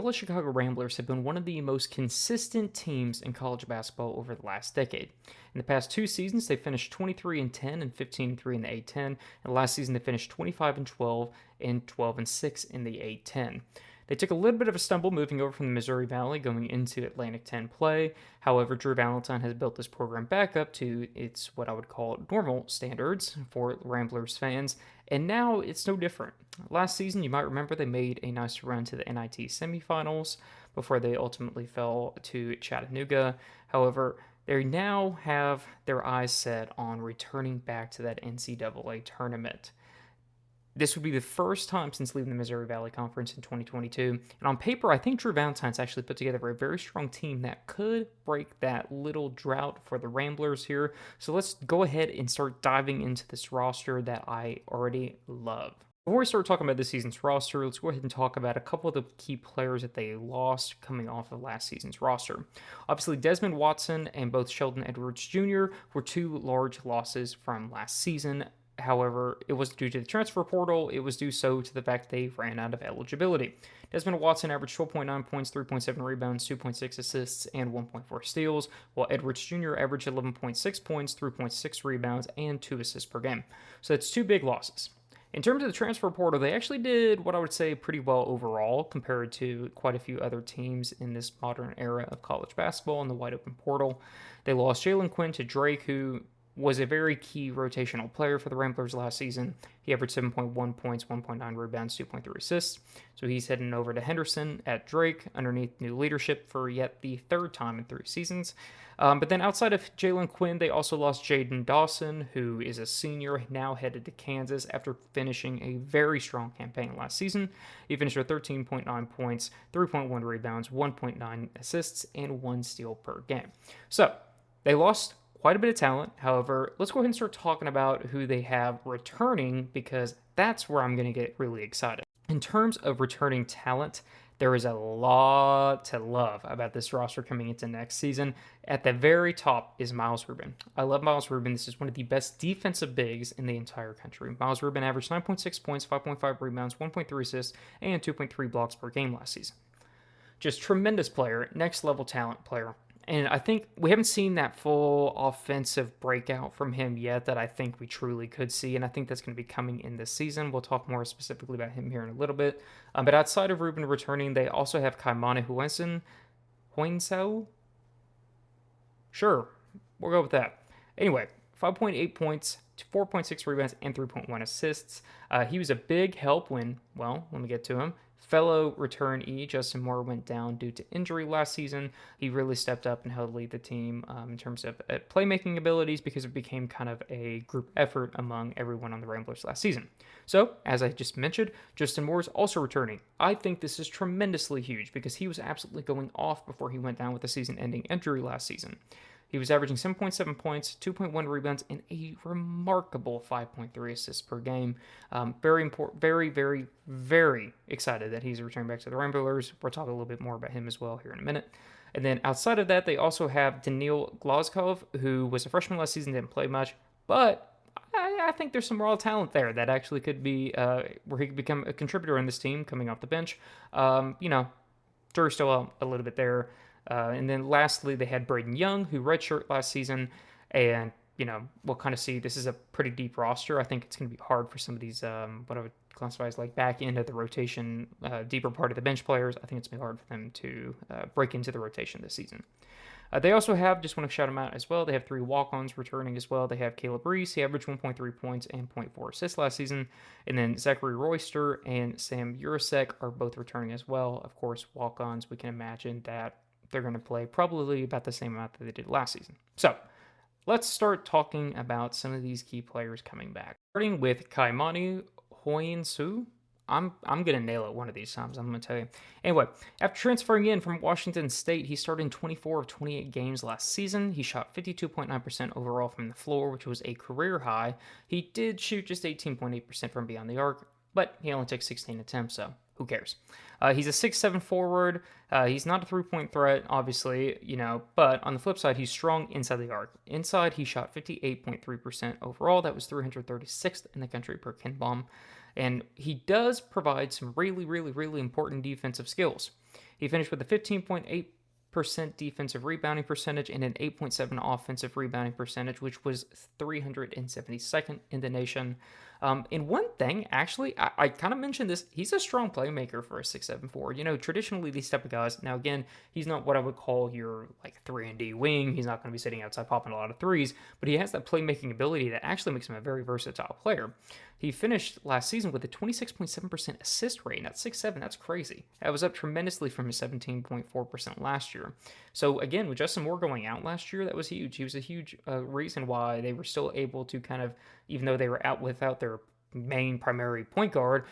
Loyola Chicago Ramblers have been one of the most consistent teams in college basketball over the last decade. In the past 2 seasons, they finished 23-10 and 15-3 in the A10, and last season they finished 25-12 and 12-6 in the A10. They took a little bit of a stumble moving over from the Missouri Valley going into Atlantic 10 play. However, Drew Valentine has built this program back up to its what I would call normal standards for Ramblers fans, and now it's no different. Last season, you might remember they made a nice run to the NIT Semifinals before they ultimately fell to Chattanooga. However, they now have their eyes set on returning back to that NCAA tournament. This would be the first time since leaving the Missouri Valley Conference in 2022. And on paper, I think Drew Valentine's actually put together a very strong team that could break that little drought for the Ramblers here. So let's go ahead and start diving into this roster that I already love. Before we start talking about this season's roster, let's go ahead and talk about a couple of the key players that they lost coming off of last season's roster. Obviously, Desmond Watson and both Sheldon Edwards Jr. were two large losses from last season. However, it was due to the transfer portal. It was due so to the fact they ran out of eligibility. Desmond Watson averaged 12.9 points, 3.7 rebounds, 2.6 assists, and 1.4 steals, while Edwards Jr. averaged 11.6 points, 3.6 rebounds, and 2 assists per game. So that's two big losses. In terms of the transfer portal, they actually did what I would say pretty well overall compared to quite a few other teams in this modern era of college basketball in the wide open portal. They lost Jalen Quinn to Drake, who was a very key rotational player for the Ramblers last season. He averaged 7.1 points, 1.9 rebounds, 2.3 assists. So he's heading over to Henderson at Drake underneath new leadership for yet the third time in 3 seasons. But then outside of Jalen Quinn, they also lost Jaden Dawson, who is a senior, now headed to Kansas after finishing a very strong campaign last season. He finished with 13.9 points, 3.1 rebounds, 1.9 assists, and 1 steal per game. So they lost quite a bit of talent. However, let's go ahead and start talking about who they have returning, because that's where I'm going to get really excited. In terms of returning talent, there is a lot to love about this roster coming into next season. At the very top is Miles Rubin. I love Miles Rubin. This is one of the best defensive bigs in the entire country. Miles Rubin averaged 9.6 points, 5.5 rebounds, 1.3 assists, and 2.3 blocks per game last season. Just tremendous player, next level talent player. And I think we haven't seen that full offensive breakout from him yet that I think we truly could see. And I think that's going to be coming in this season. We'll talk more specifically about him here in a little bit. But outside of Rubin returning, they also have Kaimane Huensao. Sure, we'll go with that. Anyway, 5.8 points, 4.6 rebounds, and 3.1 assists. He was a big help when, well, let me get to him. Fellow returnee Justin Moore went down due to injury last season. He really stepped up and helped lead the team in terms of playmaking abilities, because it became kind of a group effort among everyone on the Ramblers last season. So, as I just mentioned, Justin Moore is also returning. I think this is tremendously huge because he was absolutely going off before he went down with a season-ending injury last season. He was averaging 7.7 points, 2.1 rebounds, and a remarkable 5.3 assists per game. Very important, very excited that he's returning back to the Ramblers. We'll talk a little bit more about him as well here in a minute. And then outside of that, they also have Daniil Glazkov, who was a freshman last season, didn't play much, but I think there's some raw talent there that actually could be where he could become a contributor in this team coming off the bench. Jury's still out a little bit there. And then lastly, they had Braden Young, who redshirted last season. And, we'll kind of see this is a pretty deep roster. I think it's going to be hard for some of these, what I would classify as like back end of the rotation, deeper part of the bench players. I think it's going to be hard for them to break into the rotation this season. They also have, just want to shout them out as well, they have 3 walk-ons returning as well. They have Caleb Reese, he averaged 1.3 points and 0.4 assists last season. And then Zachary Royster and Sam Urasek are both returning as well. Of course, walk-ons, we can imagine that they're going to play probably about the same amount that they did last season. So let's start talking about some of these key players coming back. Starting with Kaimane Huensao. I'm going to nail it one of these times, I'm going to tell you. Anyway, after transferring in from Washington State, he started in 24 of 28 games last season. He shot 52.9% overall from the floor, which was a career high. He did shoot just 18.8% from beyond the arc, but he only took 16 attempts, so who cares? He's a 6'7 forward. He's not a three-point threat, obviously, but on the flip side, he's strong inside the arc. Inside, he shot 58.3% overall. That was 336th in the country per Ken Baum. And he does provide some really, really, really important defensive skills. He finished with a 15.8% defensive rebounding percentage and an 8.7 offensive rebounding percentage, which was 372nd in the nation. And one thing, actually, I kind of mentioned this, he's a strong playmaker for a 6'7" forward. Traditionally, these type of guys, now again, he's not what I would call your 3-and-D wing. He's not going to be sitting outside popping a lot of threes, but he has that playmaking ability that actually makes him a very versatile player. He finished last season with a 26.7% assist rate. At 6'7", that's crazy. That was up tremendously from his 17.4% last year. So again, with Justin Moore going out last year, that was huge. He was a huge reason why they were still able to kind of, even though they were out without their main primary point guard,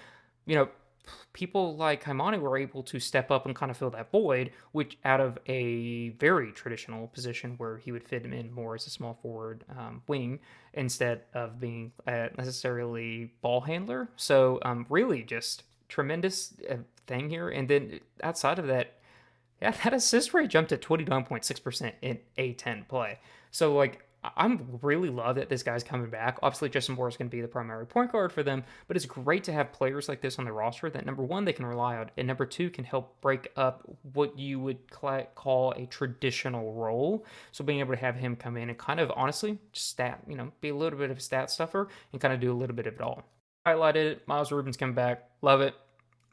people like Haimani were able to step up and kind of fill that void, which out of a very traditional position where he would fit him in more as a small forward wing instead of being necessarily ball handler. So really just tremendous thing here. And then outside of that, yeah, that assist rate jumped to 29.6% in A10 play. So I'm really love that this guy's coming back. Obviously, Justin Moore is going to be the primary point guard for them, but it's great to have players like this on the roster that, number one, they can rely on, and number two, can help break up what you would call a traditional role. So being able to have him come in and kind of, honestly, just be a little bit of a stat stuffer and kind of do a little bit of it all. Highlighted it. Miles Rubin's coming back. Love it.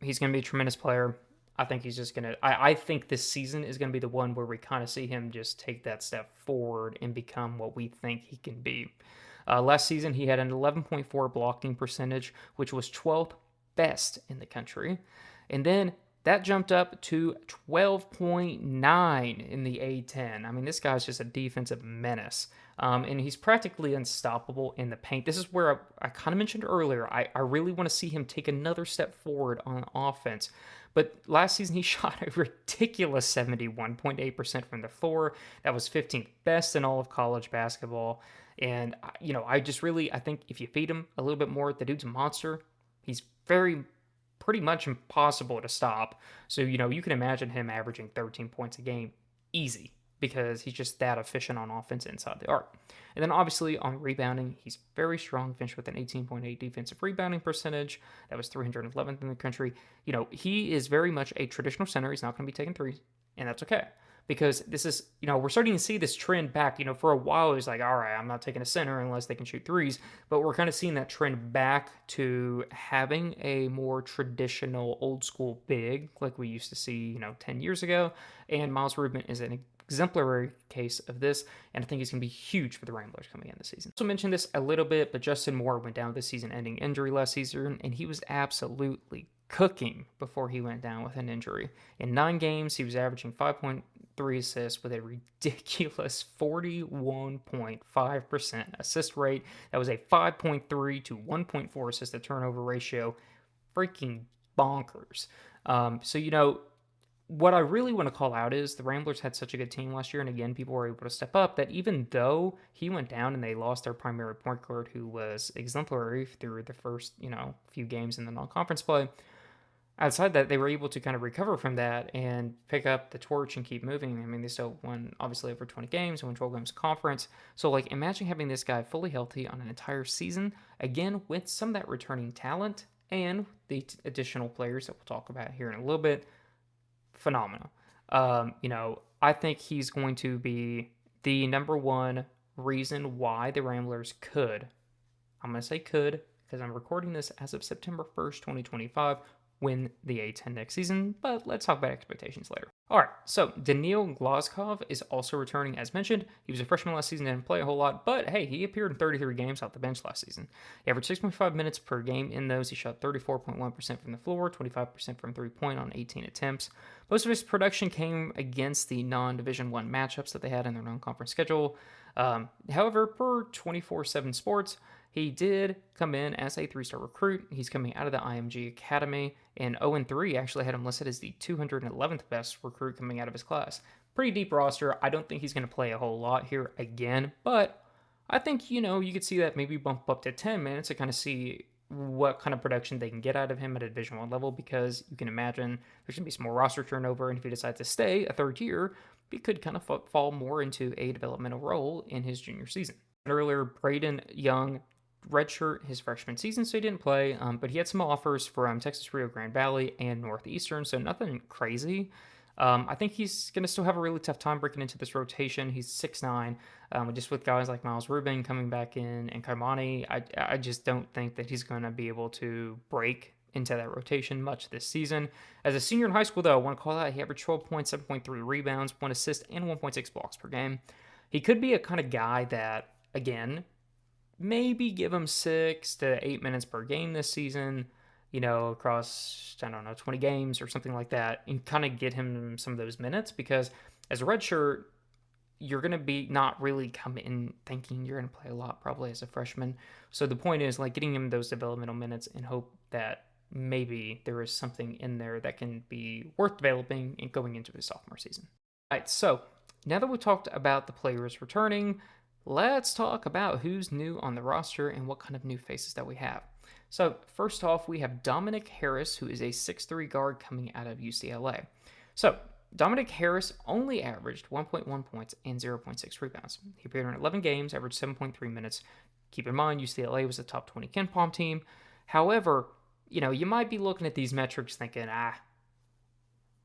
He's going to be a tremendous player. I think he's just going to, I think this season is going to be the one where we kind of see him just take that step forward and become what we think he can be. Last season, he had an 11.4 blocking percentage, which was 12th best in the country. And then that jumped up to 12.9 in the A10. I mean, this guy's just a defensive menace. And he's practically unstoppable in the paint. This is where I kind of mentioned earlier, I really want to see him take another step forward on offense. But last season, he shot a ridiculous 71.8% from the floor. That was 15th best in all of college basketball. And, I think if you feed him a little bit more, the dude's a monster. He's pretty much impossible to stop. So, you can imagine him averaging 13 points a game easy, because he's just that efficient on offense inside the arc. And then obviously on rebounding, he's very strong, finished with an 18.8 defensive rebounding percentage. That was 311th in the country. He is very much a traditional center. He's not going to be taking threes, and that's okay. Because this is, we're starting to see this trend back. For a while, it was like, all right, I'm not taking a center unless they can shoot threes. But we're kind of seeing that trend back to having a more traditional old school big like we used to see, 10 years ago. And Miles Rubin is an exemplary case of this, and I think he's going to be huge for the Ramblers coming in this season. Also mentioned this a little bit, but Justin Moore went down with a season-ending injury last season, and he was absolutely cooking before he went down with an injury. In 9 games, he was averaging 5.3 assists with a ridiculous 41.5% assist rate. That was a 5.3 to 1.4 assist to turnover ratio. Freaking bonkers. What I really want to call out is the Ramblers had such a good team last year, and again, people were able to step up, that even though he went down and they lost their primary point guard, who was exemplary through the first, few games in the non-conference play, outside that, they were able to kind of recover from that and pick up the torch and keep moving. I mean, they still won, obviously, over 20 games, won 12 games of conference. So, imagine having this guy fully healthy on an entire season, again, with some of that returning talent and the additional players that we'll talk about here in a little bit. Phenomenal. I think he's going to be the number one reason why the Ramblers could, I'm going to say could, because I'm recording this as of September 1st, 2025, win the A10 next season, but let's talk about expectations later. All right, so Daniil Glazkov is also returning, as mentioned. He was a freshman last season, didn't play a whole lot, but hey, he appeared in 33 games off the bench last season. He averaged 6.5 minutes per game in those. He shot 34.1% from the floor, 25% from three-point on 18 attempts. Most of his production came against the non-Division I matchups that they had in their non-conference schedule. However, per 24/7 Sports, he did come in as a 3-star recruit. He's coming out of the IMG Academy, and 0-3 actually had him listed as the 211th best recruit coming out of his class. Pretty deep roster. I don't think he's going to play a whole lot here again, but I think, you could see that maybe bump up to 10 minutes to kind of see what kind of production they can get out of him at a Division I level, because you can imagine there's going to be some more roster turnover, and if he decides to stay a third year, he could kind of fall more into a developmental role in his junior season. Earlier, Braden Young redshirt his freshman season, so he didn't play, but he had some offers from Texas Rio Grande Valley and Northeastern, so nothing crazy. I think he's going to still have a really tough time breaking into this rotation. He's 6'9", just with guys like Miles Rubin coming back in and Kaimani. I just don't think that he's going to be able to break into that rotation much this season. As a senior in high school, though, I want to call out he averaged 12 points, 7.3 rebounds, 1 assist, and 1.6 blocks per game. He could be a kind of guy that, again, maybe give him 6 to 8 minutes per game this season, across, 20 games or something like that, and kind of get him some of those minutes, because as a redshirt, you're going to be not really come in thinking you're going to play a lot probably as a freshman. So the point is getting him those developmental minutes and hope that maybe there is something in there that can be worth developing and going into his sophomore season. All right, so now that we talked about the players returning, let's talk about who's new on the roster and what kind of new faces that we have. So first off, we have Dominic Harris, who is a 6'3" guard coming out of UCLA. So Dominic Harris only averaged 1.1 points and 0.6 rebounds. He appeared in 11 games, averaged 7.3 minutes. Keep in mind, UCLA was a top 20 KenPom team. However, you might be looking at these metrics thinking,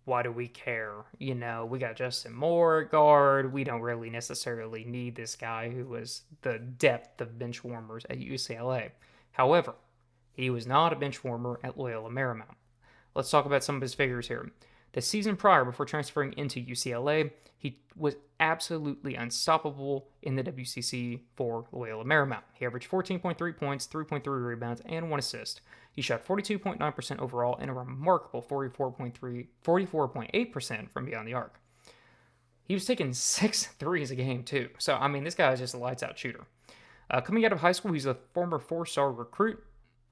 why do we care? We got Justin Moore at guard. We don't really necessarily need this guy who was the depth of bench warmers at UCLA. However, he was not a bench warmer at Loyola Marymount. Let's talk about some of his figures here. The season prior, before transferring into UCLA, he was absolutely unstoppable in the WCC for Loyola Marymount. He averaged 14.3 points, 3.3 rebounds, and 1 assist. He shot 42.9% overall and a remarkable 44.8% from beyond the arc. He was taking 6 threes a game, too. So, this guy is just a lights-out shooter. Coming out of high school, he's a former 4-star recruit,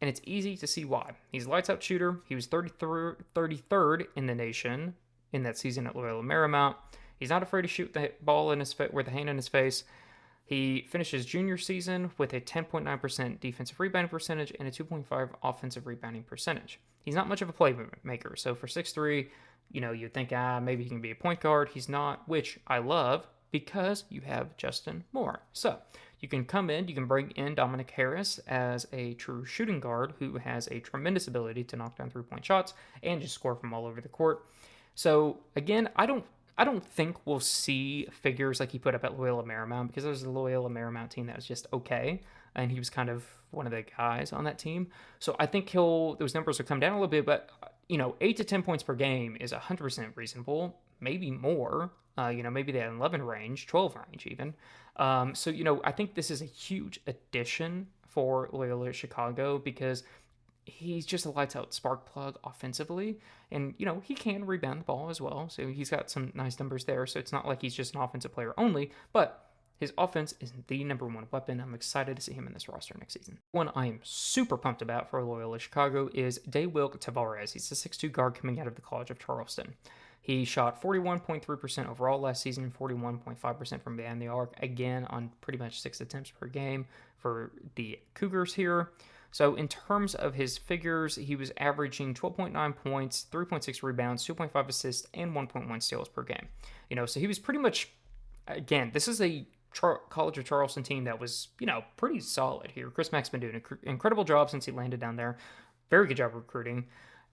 and it's easy to see why. He's a lights-out shooter. He was 33rd in the nation in that season at Loyola Marymount. He's not afraid to shoot the ball with a hand in his face. He finished his junior season with a 10.9% defensive rebounding percentage and a 2.5 offensive rebounding percentage. He's not much of a playmaker, so for 6'3", you'd think, maybe he can be a point guard. He's not, which I love because you have Justin Moore. So you can bring in Dominic Harris as a true shooting guard who has a tremendous ability to knock down three-point shots and just score from all over the court. So again, I don't think we'll see figures like he put up at Loyola Marymount, because there was a Loyola Marymount team that was just okay, and he was kind of one of the guys on that team. So I think those numbers will come down a little bit, but 8 to 10 points per game is 100% reasonable, maybe more. Maybe that 11 range, 12 range even. So I think this is a huge addition for Loyola Chicago, because he's just a lights-out spark plug offensively, and he can rebound the ball as well, so he's got some nice numbers there. So it's not like he's just an offensive player only, but his offense is the number one weapon. I'm excited to see him in this roster next season. One I am super pumped about for Loyola Chicago is Deywilk Tavarez. He's a 6'2" guard coming out of the College of Charleston. He shot 41.3% overall last season, 41.5% from beyond the arc, again on pretty much 6 attempts per game for the Cougars here. So in terms of his figures, he was averaging 12.9 points, 3.6 rebounds, 2.5 assists, and 1.1 steals per game. So he was pretty much, again, this is a College of Charleston team that was, pretty solid here. Chris Mack's been doing an incredible job since he landed down there. Very good job recruiting.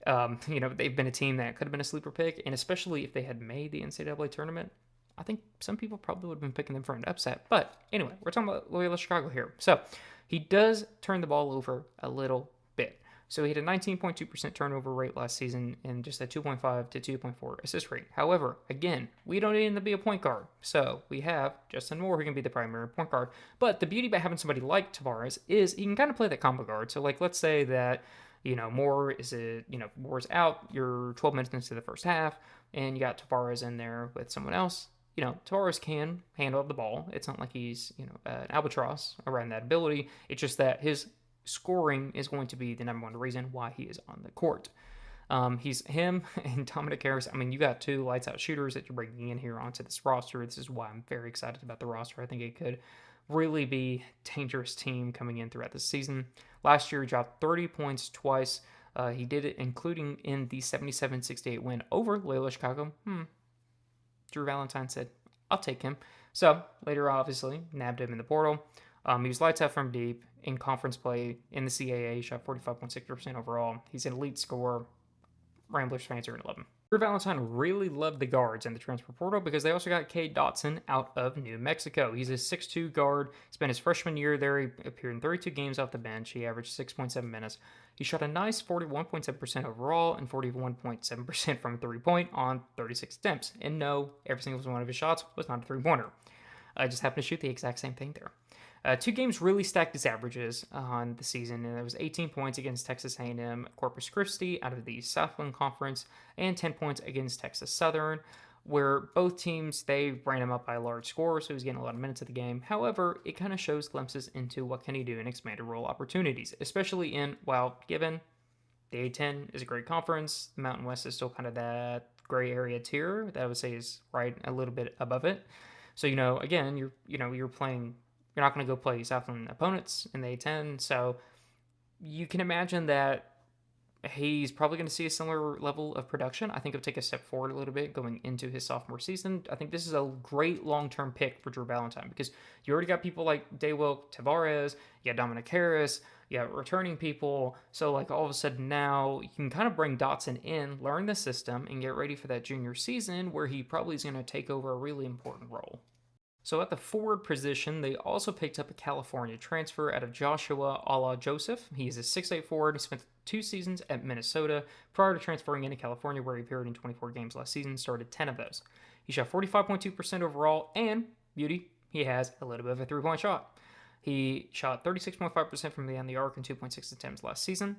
They've been a team that could have been a sleeper pick, and especially if they had made the NCAA tournament, I think some people probably would have been picking them for an upset. But anyway, we're talking about Loyola Chicago here. So he does turn the ball over a little bit. So he had a 19.2% turnover rate last season and just a 2.5 to 2.4 assist rate. However, again, we don't need him to be a point guard. So we have Justin Moore who can be the primary point guard. But the beauty about having somebody like Tavarez is he can kind of play that combo guard. So let's say that Moore's out, you're 12 minutes into the first half, and you got Tavarez in there with someone else. Tavarez can handle the ball. It's not like he's, an albatross around that ability. It's just that his scoring is going to be the number one reason why he is on the court. He's him and Dominic Harris. You got two lights out shooters that you're bringing in here onto this roster. This is why I'm very excited about the roster. I think it could really be a dangerous team coming in throughout the season. Last year, he dropped 30 points twice. He did it, including in the 77-68 win over Loyola Chicago. Drew Valentine said, I'll take him. So later, obviously, nabbed him in the portal. He was lights out from deep in conference play in the CAA. He shot 45.6% overall. He's an elite scorer. Ramblers fans are going to love him. Drew Valentine really loved the guards in the transfer portal because they also got Cade Dotson out of New Mexico. He's a 6'2 guard. Spent his freshman year there. He appeared in 32 games off the bench. He averaged 6.7 minutes. He shot a nice 41.7% overall and 41.7% from three-point on 36 attempts. And no, every single one of his shots was not a three-pointer. I just happened to shoot the exact same thing there. 2 games really stacked his averages on the season, and it was 18 points against Texas A&M Corpus Christi out of the Southland Conference, and 10 points against Texas Southern, where both teams, they ran him up by a large score, so he was getting a lot of minutes of the game. However, it kind of shows glimpses into what can he do in expanded role opportunities, especially in, well, given the A-10 is a great conference, the Mountain West is still kind of that gray area tier that I would say is right a little bit above it. So, again, you're playing. You're not going to go play Southland opponents in the A-10, so you can imagine that he's probably going to see a similar level of production. I think he'll take a step forward a little bit going into his sophomore season. I think this is a great long-term pick for Drew Valentine because you already got people like Deywilk Tavarez, you got Dominic Harris, you got returning people. So all of a sudden now you can kind of bring Dotson in, learn the system, and get ready for that junior season where he probably is going to take over a really important role. So at the forward position, they also picked up a California transfer out of Joshua Ala Joseph. He is a 6'8 forward. He spent 2 seasons at Minnesota prior to transferring into California, where he appeared in 24 games last season, started 10 of those. He shot 45.2% overall, and, beauty, he has a little bit of a three-point shot. He shot 36.5% from beyond the arc and 2.6 attempts last season.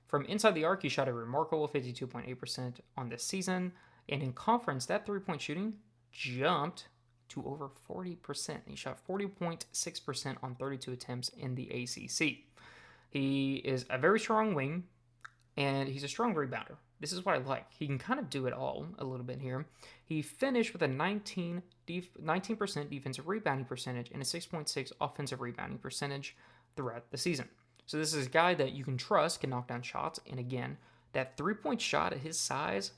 From inside the arc, he shot a remarkable 52.8% on this season, and in conference, that three-point shooting jumped to over 40%. He shot 40.6% on 32 attempts in the ACC. He is a very strong wing, and he's a strong rebounder. This is what I like. He can kind of do it all a little bit here. He finished with a 19% defensive rebounding percentage and a 6.6 offensive rebounding percentage throughout the season. So this is a guy that you can trust can knock down shots. And again, that three-point shot at his size,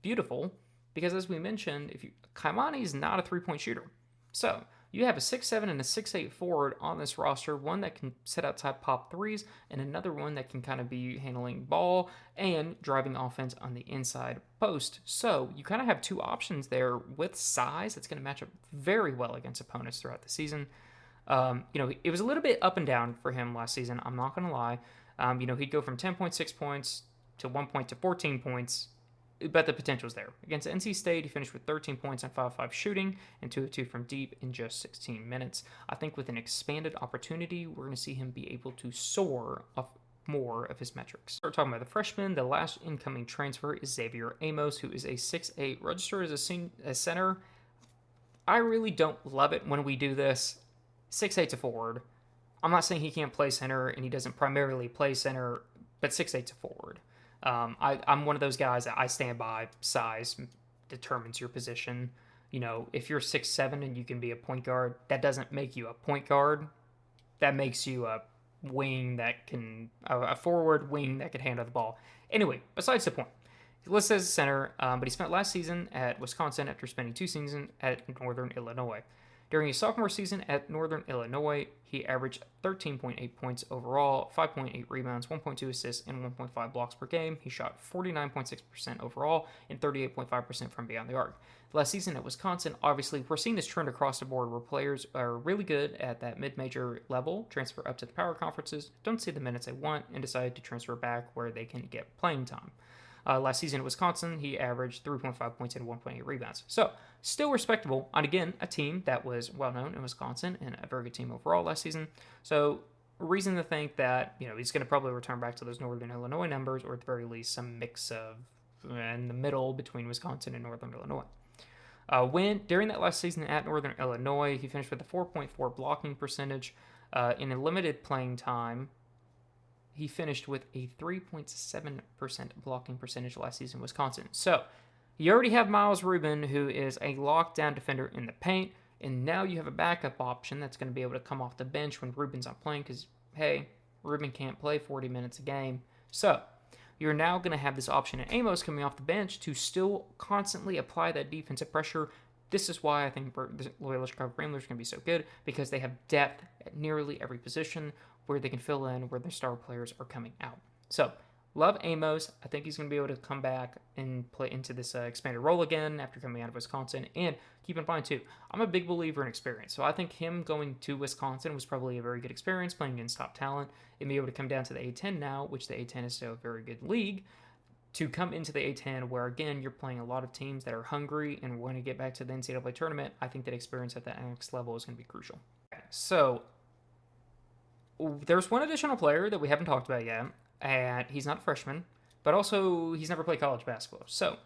beautiful. Because as we mentioned, Kaimani is not a three-point shooter. So you have a 6'7 and a 6'8 forward on this roster, one that can set outside pop threes, and another one that can kind of be handling ball and driving offense on the inside post. So you kind of have 2 options there with size that's going to match up very well against opponents throughout the season. It was a little bit up and down for him last season, I'm not going to lie. He'd go from 10.6 points to 1 point to 14 points, but the potential's there. Against NC State, he finished with 13 points on 5-5 shooting and 2 of 2 from deep in just 16 minutes. I think with an expanded opportunity, we're going to see him be able to soar off more of his metrics. Start talking about the freshman. The last incoming transfer is Xavier Amos, who is a 6'8", registered as a center. I really don't love it when we do this. 6'8's a forward. I'm not saying he can't play center and he doesn't primarily play center, but 6'8's a forward. I'm one of those guys that I stand by. Size determines your position. If you're 6'7" and you can be a point guard, that doesn't make you a point guard. That makes you a forward wing that can handle the ball. Anyway, besides the point. He's listed as a center, but he spent last season at Wisconsin after spending 2 seasons at Northern Illinois. During his sophomore season at Northern Illinois, he averaged 13.8 points overall, 5.8 rebounds, 1.2 assists, and 1.5 blocks per game. He shot 49.6% overall and 38.5% from beyond the arc. Last season at Wisconsin, obviously, we're seeing this trend across the board where players are really good at that mid-major level, transfer up to the power conferences, don't see the minutes they want, and decide to transfer back where they can get playing time. Last season at Wisconsin, he averaged 3.5 points and 1.8 rebounds. So, still respectable on, again, a team that was well-known in Wisconsin and a very good team overall last season. So, reason to think that, he's going to probably return back to those Northern Illinois numbers, or at the very least, some mix of in the middle between Wisconsin and Northern Illinois. During that last season at Northern Illinois, he finished with a 4.4 blocking percentage. In a limited playing time, he finished with a 3.7% blocking percentage last season in Wisconsin. So, you already have Miles Rubin, who is a lockdown defender in the paint, and now you have a backup option that's going to be able to come off the bench when Rubin's not playing because, hey, Rubin can't play 40 minutes a game. So, you're now going to have this option in Amos coming off the bench to still constantly apply that defensive pressure this is why I think the Loyola Chicago Ramblers are going to be so good, because they have depth at nearly every position where they can fill in where their star players are coming out. So, love Amos. I think he's going to be able to come back and play into this expanded role again after coming out of Wisconsin. And keep in mind, too, I'm a big believer in experience. So I think him going to Wisconsin was probably a very good experience playing against top talent and be able to come down to the A10 now, which the A10 is still a very good league, to come into the A10 where, again, you're playing a lot of teams that are hungry and want to get back to the NCAA tournament. I think that experience at that next level is going to be crucial. So there's one additional player that we haven't talked about yet, and he's not a freshman, but also he's never played college basketball. So,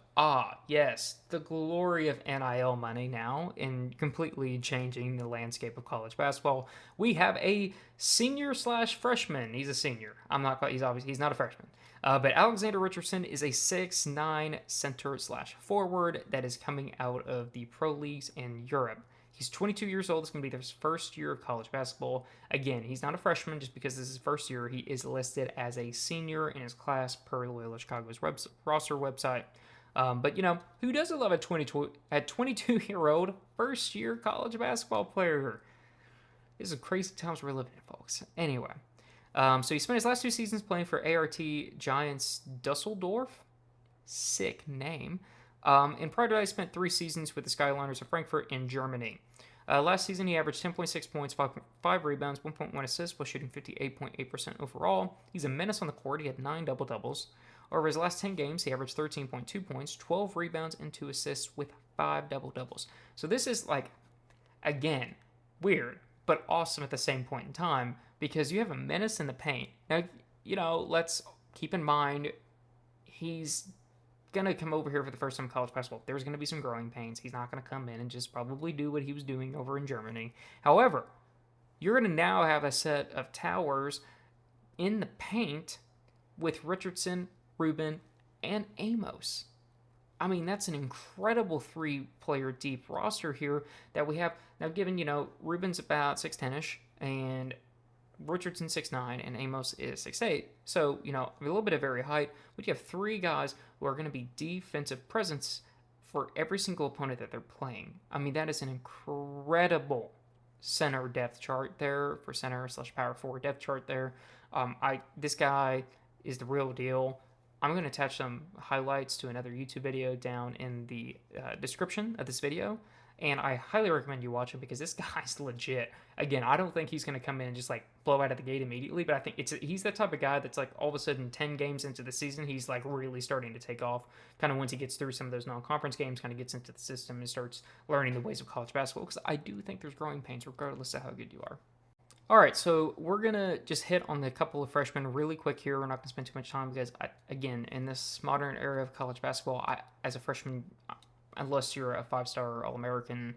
yes, the glory of NIL money now in completely changing the landscape of college basketball. We have a senior slash freshman. He's a senior. He's not a freshman. But Alexander Richardson is a 6'9" center slash forward that is coming out of the pro leagues in Europe. He's 22 years old. It's going to be his first year of college basketball. Again, he's not a freshman just because this is his first year. He is listed as a senior in his class per Loyola Chicago's roster website. But, who doesn't love a 22-year-old first-year college basketball player? This is crazy times we're living in, folks. Anyway, so he spent his last 2 seasons playing for ART Giants Dusseldorf. Sick name. And prior to that, he spent 3 seasons with the Skyliners of Frankfurt in Germany. Last season, he averaged 10.6 points, 5.5 rebounds, 1.1 assists, while shooting 58.8% overall. He's a menace on the court. He had 9 double-doubles. Over his last 10 games, he averaged 13.2 points, 12 rebounds, and 2 assists with 5 double-doubles. So this is, again, weird, but awesome at the same point in time, because you have a menace in the paint. Now, let's keep in mind, he's going to come over here for the first time in college basketball. There's going to be some growing pains. He's not going to come in and just probably do what he was doing over in Germany. However, you're going to now have a set of towers in the paint with Richardson, Rubin, and Amos. I mean, that's an incredible 3-player deep roster here that we have. Now, given, Rubin's about 6'10"-ish, and Richardson 6'9", and Amos is 6'8". So, a little bit of very height, but you have 3 guys who are going to be defensive presence for every single opponent that they're playing. I mean, that is an incredible center depth chart there for center / power forward depth chart there. This guy is the real deal. I'm going to attach some highlights to another YouTube video down in the description of this video. And I highly recommend you watch it because this guy's legit. Again, I don't think he's going to come in and just blow out of the gate immediately, but I think he's that type of guy that's all of a sudden 10 games into the season, he's really starting to take off. Kind of once he gets through some of those non-conference games, kind of gets into the system and starts learning the ways of college basketball, because I do think there's growing pains regardless of how good you are. All right, so we're going to just hit on the couple of freshmen really quick here. We're not going to spend too much time because, again, in this modern era of college basketball, as a freshman, unless you're a 5-star All-American,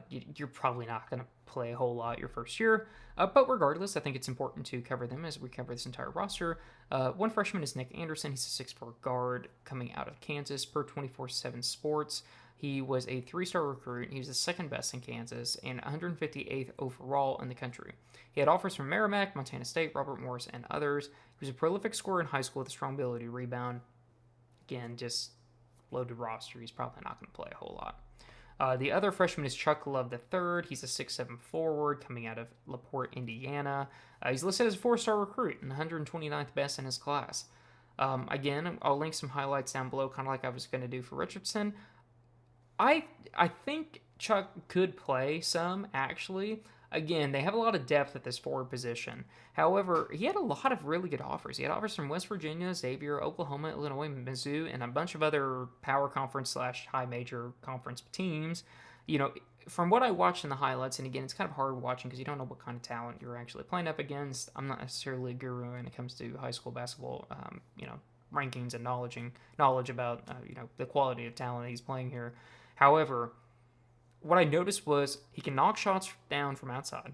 you're probably not going to play a whole lot your first year. But regardless, I think it's important to cover them as we cover this entire roster. One freshman is Nick Anderson. He's a 6'4" guard coming out of Kansas per 24/7 Sports. He was a 3-star recruit. He was the second best in Kansas and 158th overall in the country. He had offers from Merrimack, Montana State, Robert Morris, and others. He was a prolific scorer in high school with a strong ability to rebound. Again, just loaded roster. He's probably not going to play a whole lot. The other freshman is Chuck Love III. He's a 6'7" forward coming out of LaPorte, Indiana. He's listed as a 4-star recruit and 129th best in his class. Again, I'll link some highlights down below, kind of like I was going to do for Richardson. I think Chuck could play some, actually. Again, they have a lot of depth at this forward position. However, he had a lot of really good offers. He had offers from West Virginia, Xavier, Oklahoma, Illinois, Mizzou, and a bunch of other power conference / high major conference teams. From what I watched in the highlights, and again, it's kind of hard watching because you don't know what kind of talent you're actually playing up against. I'm not necessarily a guru when it comes to high school basketball, rankings and knowledge about, the quality of talent he's playing here. However, what I noticed was he can knock shots down from outside.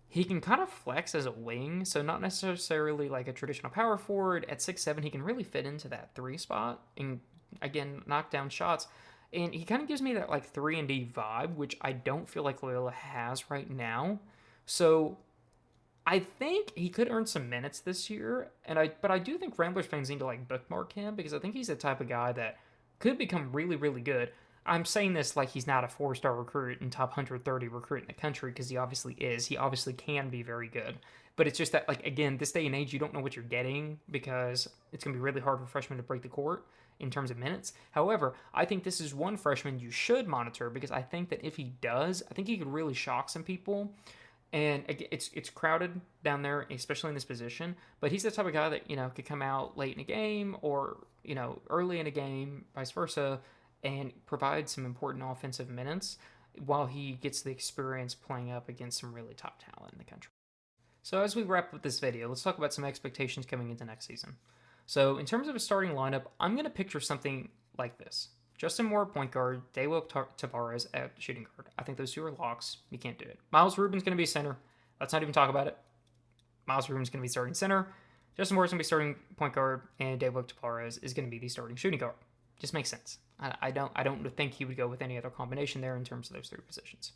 He can kind of flex as a wing, so not necessarily like a traditional power forward. At 6'7", he can really fit into that 3 spot and, again, knock down shots. And he kind of gives me that 3-and-D vibe, which I don't feel like Loyola has right now. So I think he could earn some minutes this year, but I do think Ramblers fans need to bookmark him because I think he's the type of guy that could become really, really good. I'm saying this like he's not a 4-star recruit and top 130 recruit in the country, because he obviously is. He obviously can be very good. But it's just that, like, again, this day and age, you don't know what you're getting, because it's going to be really hard for freshmen to break the court in terms of minutes. However, I think this is one freshman you should monitor, because I think that if he does, I think he could really shock some people. And it's crowded down there, especially in this position. But he's the type of guy that, could come out late in a game, or, early in a game, vice versa, and provide some important offensive minutes while he gets the experience playing up against some really top talent in the country. So as we wrap up this video, let's talk about some expectations coming into next season. So in terms of a starting lineup, I'm going to picture something like this. Justin Moore, point guard. Deywilk Tavarez at shooting guard. I think those two are locks. You can't do it. Miles Rubin's going to be center. Let's not even talk about it. Miles Rubin's going to be starting center. Justin Moore's going to be starting point guard. And Deywilk Tavarez is going to be the starting shooting guard. Just makes sense. I don't think he would go with any other combination there in terms of those three positions.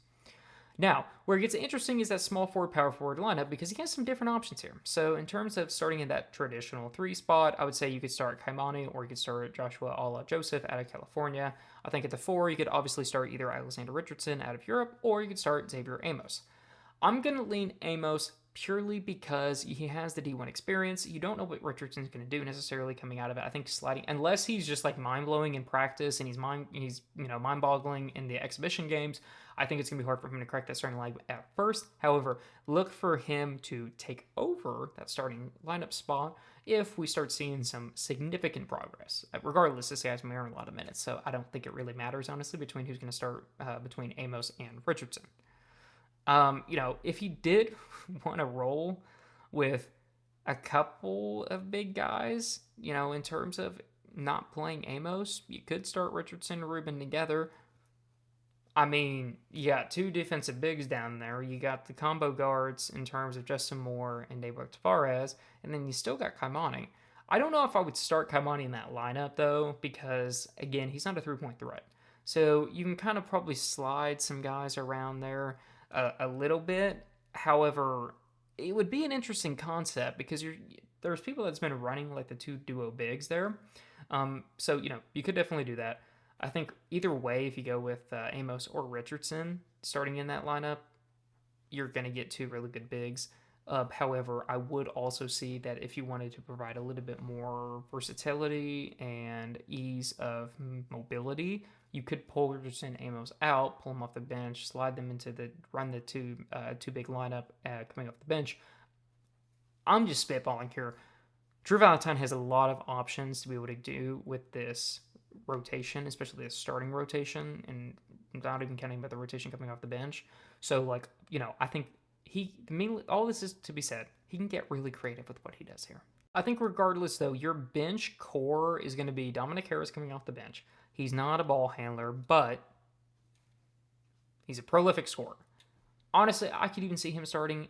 Now, where it gets interesting is that small forward, power forward lineup, because he has some different options here. So in terms of starting in that traditional 3 spot, I would say you could start Kaimani, or you could start Joshua Ala Joseph out of California. I think at the 4, you could obviously start either Alexander Richardson out of Europe, or you could start Xavier Amos. I'm going to lean Amos purely because he has the D1 experience. You don't know what Richardson's going to do necessarily coming out of it. I think sliding, unless he's just like mind-blowing in practice and he's mind-boggling in the exhibition games, I think it's going to be hard for him to crack that starting lineup at first. However, look for him to take over that starting lineup spot if we start seeing some significant progress. Regardless, this guy's going to earn a lot of minutes, so I don't think it really matters, honestly, between who's going to start between Amos and Richardson. If he did want to roll with a couple of big guys, in terms of not playing Amos, you could start Richardson and Rubin together. I mean, you got 2 defensive bigs down there. You got the combo guards in terms of Justin Moore and Deywilk Tavarez, and then you still got Kaimani. I don't know if I would start Kaimani in that lineup, though, because, again, he's not a 3-point threat. So you can kind of probably slide some guys around there a little bit. However, it would be an interesting concept, because there's people that's been running like the 2 duo bigs there. So, you could definitely do that. I think either way, if you go with Amos or Richardson starting in that lineup, you're going to get 2 really good bigs. However, I would also see that if you wanted to provide a little bit more versatility and ease of mobility, you could pull Richardson and Amos out, pull them off the bench, slide them into run the two big lineup coming off the bench. I'm just spitballing here. Drew Valentine has a lot of options to be able to do with this rotation, especially the starting rotation, and not even counting about the rotation coming off the bench. So, I think all this is to be said, he can get really creative with what he does here. I think regardless, though, your bench core is going to be Dominic Harris coming off the bench. He's not a ball handler, but he's a prolific scorer. Honestly, I could even see him starting.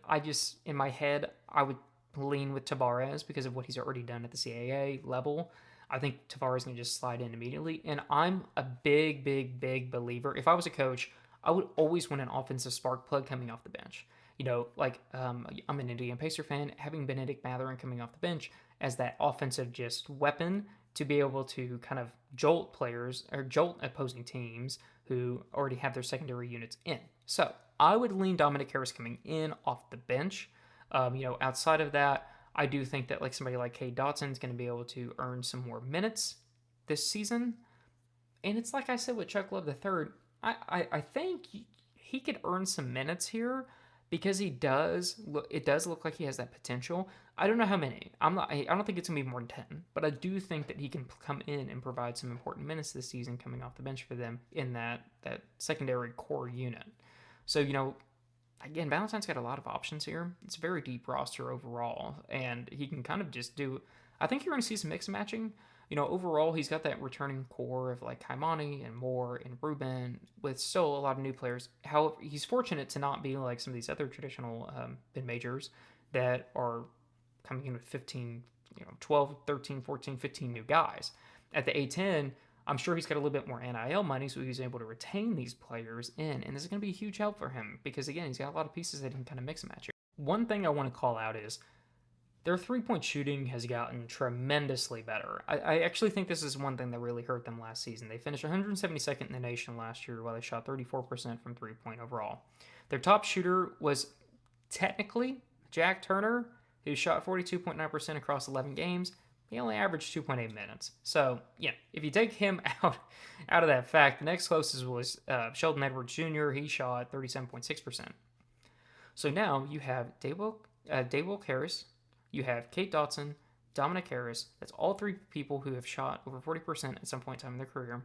In my head, I would lean with Tavarez because of what he's already done at the CAA level. I think Tavarez can just slide in immediately. And I'm a big, big, big believer. If I was a coach, I would always want an offensive spark plug coming off the bench. I'm an Indiana Pacer fan. Having Benedict Mathurin coming off the bench as that offensive just weapon to be able to kind of jolt players or jolt opposing teams who already have their secondary units in. So I would lean Dominic Harris coming in off the bench. Outside of that, I do think that somebody like Cade Dotson is going to be able to earn some more minutes this season. And it's like I said with Chuck Love III, I think he could earn some minutes here because it does look like he has that potential. I don't know how many. I don't think it's going to be more than 10, but I do think that he can come in and provide some important minutes this season coming off the bench for them in that secondary core unit. So, again, Valentine's got a lot of options here. It's a very deep roster overall, and he can kind of just do... I think you're going to see some mix and matching. Overall, he's got that returning core of Kaimani and Moore and Rubin with still a lot of new players. However, he's fortunate to not be like some of these other traditional mid-majors that are coming in with 15, 12, 13, 14, 15 new guys. At the A10, I'm sure he's got a little bit more NIL money, so he's able to retain these players in, and this is going to be a huge help for him because, again, he's got a lot of pieces that he can kind of mix and match here. One thing I want to call out is Their three-point shooting has gotten tremendously better. I actually think this is one thing that really hurt them last season. They finished 172nd in the nation last year while they shot 34% from three-point overall. Their top shooter was technically Jack Turner, who shot 42.9% across 11 games. He only averaged 2.8 minutes. So, yeah, if you take him out of that fact, the next closest was Sheldon Edwards Jr. He shot 37.6%. So now you have Deywilk Harris, you have Kate Dotson, Dominic Harris. That's all three people who have shot over 40% at some point in time in their career.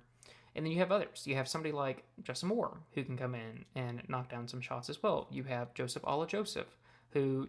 And then you have others. You have somebody like Justin Moore who can come in and knock down some shots as well. You have Joshua Olive Joseph, who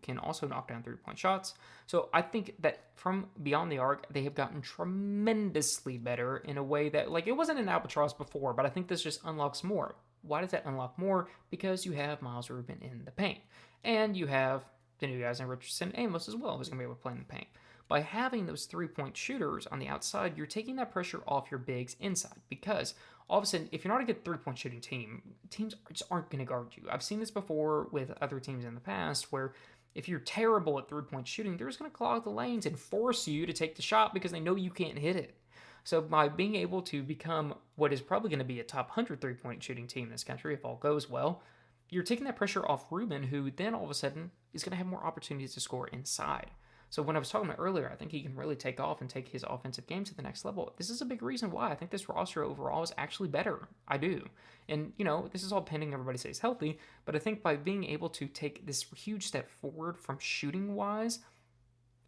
can also knock down three-point shots. So I think that from beyond the arc, they have gotten tremendously better in a way that, like, it wasn't an albatross before, but I think this just unlocks more. Why does that unlock more? Because you have Miles Rubin in the paint. And you have the new guys in Richardson and Amos as well, who's going to be able to play in the paint. By having those three-point shooters on the outside, you're taking that pressure off your bigs inside, because all of a sudden, if you're not a good three-point shooting team, teams just aren't going to guard you. I've seen this before with other teams in the past where if you're terrible at three-point shooting, they're just going to clog the lanes and force you to take the shot because they know you can't hit it. So by being able to become what is probably going to be a top 100 three-point shooting team in this country, if all goes well, you're taking that pressure off Rubin, who then all of a sudden is going to have more opportunities to score inside. So when I was talking about earlier, I think he can really take off and take his offensive game to the next level. This is a big reason why I think this roster overall is actually better. I do. And, this is all pending everybody stays healthy, but I think by being able to take this huge step forward from shooting-wise,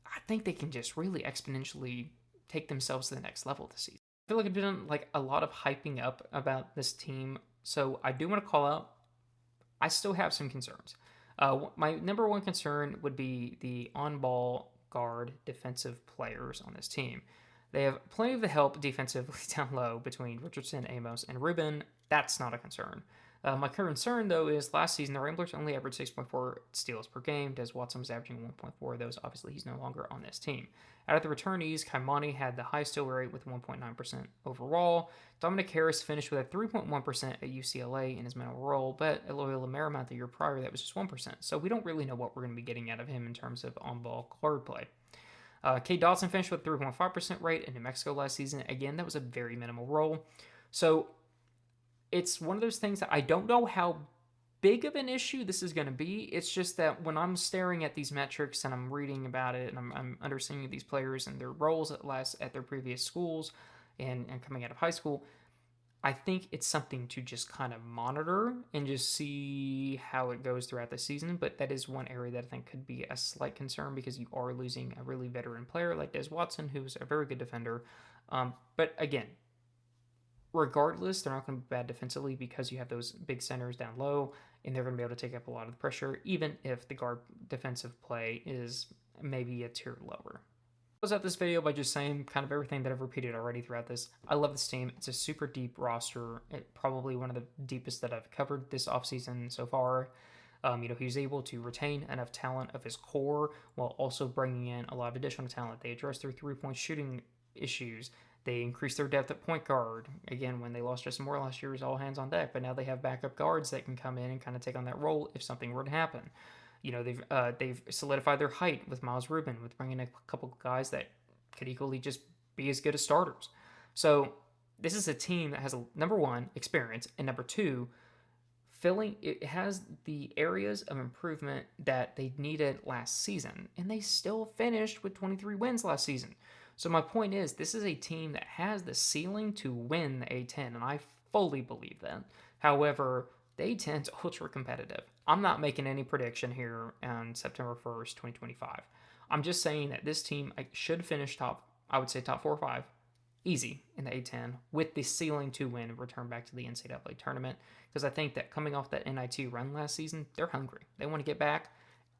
I think they can just really exponentially take themselves to the next level this season. I feel like I've done a lot of hyping up about this team, so I do want to call out, I still have some concerns. My number one concern would be the on-ball guard defensive players on this team. They have plenty of the help defensively down low between Richardson, Amos, and Rubin. That's not a concern. My concern, though, is last season the Ramblers only averaged 6.4 steals per game. Des Watson was averaging 1.4 of those. Obviously, he's no longer on this team. Out of the returnees, Kaimani had the high steal rate with 1.9% overall. Dominic Harris finished with a 3.1% at UCLA in his minimal role, but at Loyola Marymount the year prior, that was just 1%. So we don't really know what we're going to be getting out of him in terms of on-ball guard play. Kate Dotson finished with a 3.5% rate in New Mexico last season. Again, that was a very minimal role. So it's one of those things that I don't know how big of an issue this is going to be. It's just that when I'm staring at these metrics and I'm reading about it and I'm understanding these players and their roles at their previous schools and coming out of high school, I think it's something to just kind of monitor and just see how it goes throughout the season. But that is one area that I think could be a slight concern because you are losing a really veteran player like Des Watson, who's a very good defender. But again, regardless, they're not going to be bad defensively because you have those big centers down low, and they're going to be able to take up a lot of the pressure, even if the guard defensive play is maybe a tier lower. Close out this video by just saying kind of everything that I've repeated already throughout this. I love this team. It's a super deep roster. Probably one of the deepest that I've covered this offseason so far. He was able to retain enough talent of his core while also bringing in a lot of additional talent. They addressed their three-point shooting issues. They increased their depth at point guard. Again, when they lost Justin Moore last year, it was all hands on deck. But now they have backup guards that can come in and kind of take on that role if something were to happen. They've solidified their height with Miles Rubin, with bringing a couple of guys that could equally just be as good as starters. So this is a team that has, number one, experience, and number two, it has the areas of improvement that they needed last season, and they still finished with 23 wins last season. So my point is, this is a team that has the ceiling to win the A10, and I fully believe that. However, the A10 is ultra competitive. I'm not making any prediction here on September 1st, 2025. I'm just saying that this team should finish top 4 or 5, easy in the A10, with the ceiling to win and return back to the NCAA tournament. Because I think that coming off that NIT run last season, they're hungry. They want to get back,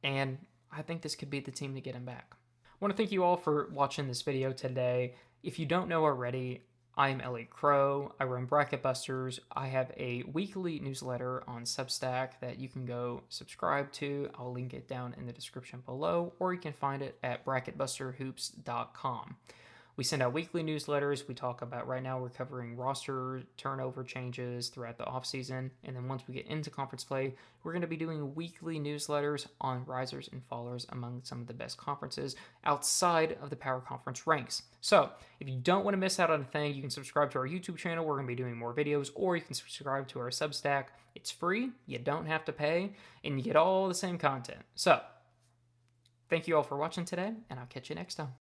and I think this could be the team to get them back. I want to thank you all for watching this video today. If you don't know already, I am Elliot Crow. I run Bracket Busters. I have a weekly newsletter on Substack that you can go subscribe to. I'll link it down in the description below, or you can find it at bracketbusterhoops.com. We send out weekly newsletters. We talk about, right now we're covering roster turnover changes throughout the offseason. And then once we get into conference play, we're going to be doing weekly newsletters on risers and fallers among some of the best conferences outside of the power conference ranks. So if you don't want to miss out on a thing, you can subscribe to our YouTube channel. We're going to be doing more videos, or you can subscribe to our Substack. It's free. You don't have to pay, and you get all the same content. So thank you all for watching today, and I'll catch you next time.